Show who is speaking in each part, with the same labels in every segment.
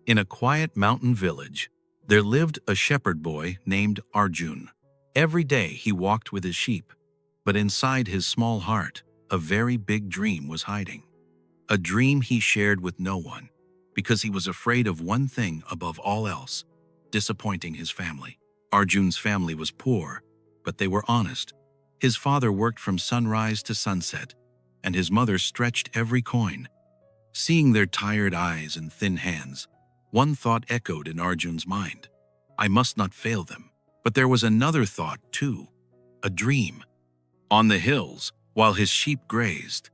Speaker 1: In a quiet mountain village, there lived a shepherd boy named Arjun. Every day he walked with his sheep, but inside his small heart, a very big dream was hiding. A dream he shared with no one, because he was afraid of one thing above all else: disappointing his family. Arjun's family was poor, but they were honest. His father worked from sunrise to sunset, and his mother stretched every coin. Seeing their tired eyes and thin hands, one thought echoed in Arjun's mind: I must not fail them. But there was another thought too, a dream. On the hills, while his sheep grazed,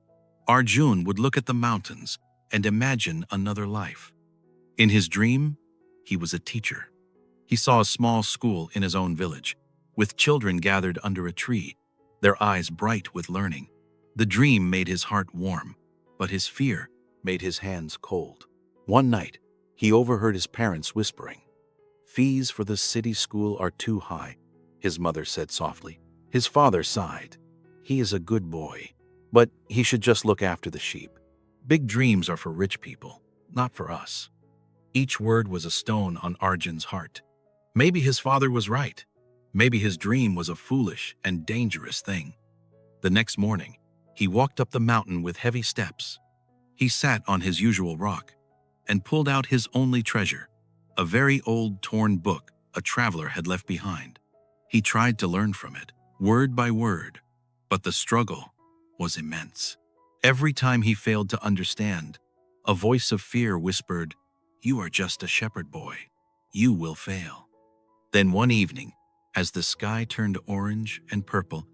Speaker 1: Arjun would look at the mountains and imagine another life. In his dream, he was a teacher. He saw a small school in his own village, with children gathered under a tree, their eyes bright with learning. The dream made his heart warm, but his fear made his hands cold. One night, he overheard his parents whispering. "Fees for the city school are too high," his mother said softly. His father sighed. "He is a good boy, but he should just look after the sheep. Big dreams are for rich people, not for us." Each word was a stone on Arjun's heart. Maybe his father was right. Maybe his dream was a foolish and dangerous thing. The next morning, he walked up the mountain with heavy steps. He sat on his usual rock and pulled out his only treasure, a very old torn book a traveler had left behind. He tried to learn from it, word by word, but the struggle was immense. Every time he failed to understand, a voice of fear whispered, "You are just a shepherd boy. You will fail." Then one evening, as the sky turned orange and purple,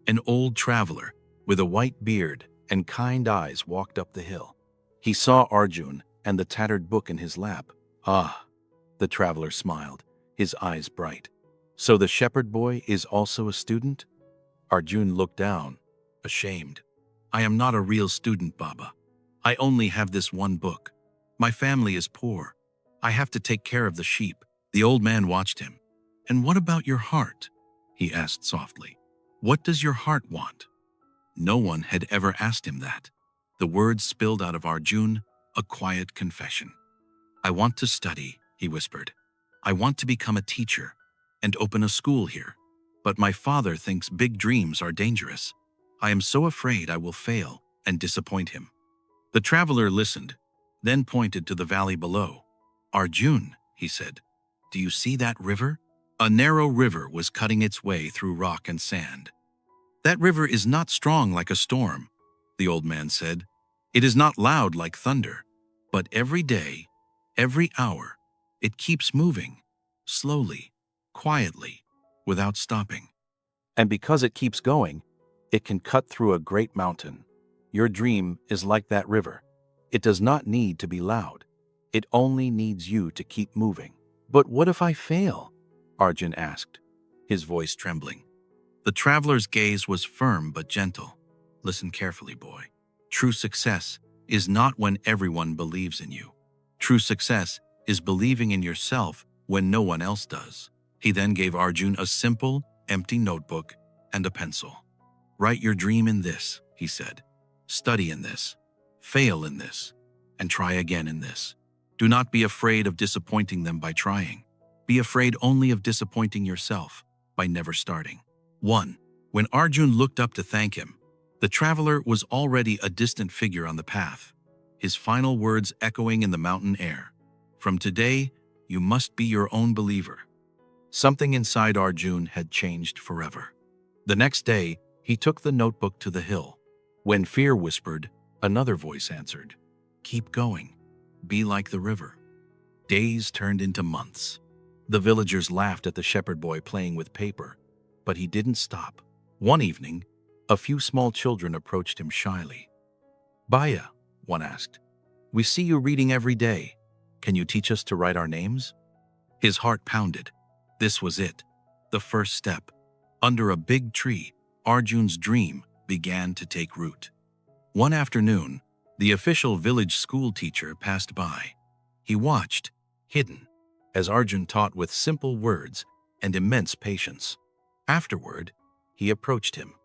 Speaker 1: an old traveler with a white beard and kind eyes walked up the hill. He saw Arjun and the tattered book in his lap. "Ah," the traveler smiled, his eyes bright. "So the shepherd boy is also a student?" Arjun looked down, ashamed. "I am not a real student, Baba. I only have this one book. My family is poor. I have to take care of the sheep." The old man watched him. "And what about your heart?" he asked softly. "What does your heart want?" No one had ever asked him that. The words spilled out of Arjun, a quiet confession. "I want to study," he whispered. "I want to become a teacher and open a school here. But my father thinks big dreams are dangerous. I am so afraid I will fail and disappoint him." The traveler listened, then pointed to the valley below. "Arjun," he said, "do you see that river?" A narrow river was cutting its way through rock and sand. "That river is not strong like a storm," the old man said. "It is not loud like thunder. But every day, every hour, it keeps moving, slowly, quietly, without stopping. And because it keeps going, it can cut through a great mountain. Your dream is like that river. It does not need to be loud. It only needs you to keep moving." "But what if I fail?" Arjun asked, his voice trembling. The traveler's gaze was firm but gentle. "Listen carefully, boy. True success is not when everyone believes in you. True success is believing in yourself when no one else does." He then gave Arjun a simple, empty notebook and a pencil. "Write your dream in this," he said. "Study in this, fail in this, and try again in this. Do not be afraid of disappointing them by trying. Be afraid only of disappointing yourself by never starting." 1. When Arjun looked up to thank him, the traveler was already a distant figure on the path, his final words echoing in the mountain air. "From today, you must be your own believer." Something inside Arjun had changed forever. The next day, he took the notebook to the hill. When fear whispered, another voice answered, "Keep going. Be like the river." Days turned into months. The villagers laughed at the shepherd boy playing with paper, but he didn't stop. One evening, a few small children approached him shyly. "Baya," one asked, "we see you reading every day. Can you teach us to write our names?" His heart pounded. This was it, the first step. Under a big tree, Arjun's dream began to take root. One afternoon, the official village school teacher passed by. He watched, hidden, as Arjun taught with simple words and immense patience. Afterward, he approached him.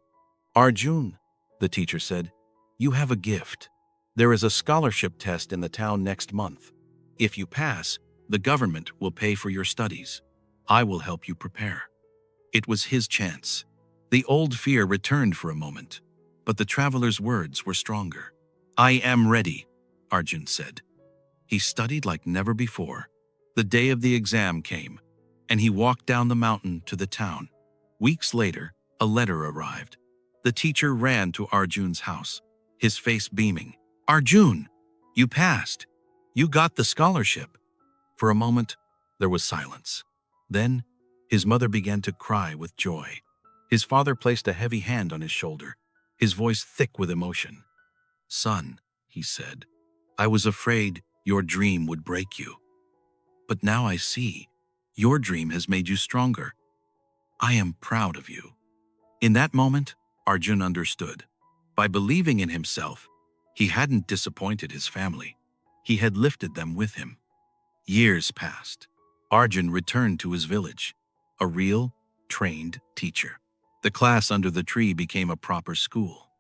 Speaker 1: "Arjun," the teacher said, "you have a gift. There is a scholarship test in the town next month. If you pass, The government will pay for your studies. I will help you prepare. It was his chance. The old fear returned for a moment, but the traveler's words were stronger. I am ready, Arjun said. He studied like never before. The day of the exam came, and he walked down the mountain to the town. Weeks later, a letter arrived. The teacher ran to Arjun's house, his face beaming. Arjun, you passed. You got the scholarship. For a moment, there was silence. Then, his mother began to cry with joy. His father placed a heavy hand on his shoulder, his voice thick with emotion. Son, he said, I was afraid your dream would break you. But now I see, your dream has made you stronger. I am proud of you. In that moment, Arjun understood. By believing in himself, he hadn't disappointed his family. He had lifted them with him. Years passed. Arjun returned to his village, a real, trained teacher. The class under the tree became a proper school.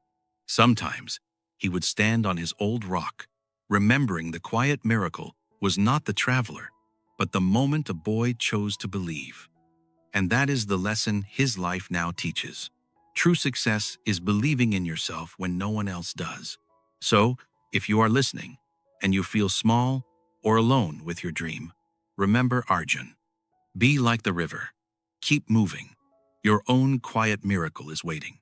Speaker 1: Sometimes, he would stand on his old rock, remembering the quiet miracle was not the traveler, but the moment a boy chose to believe. And that is the lesson his life now teaches. True success is believing in yourself when no one else does. So, if you are listening, and you feel small or alone with your dream, remember Arjun. Be like the river. Keep moving. Your own quiet miracle is waiting.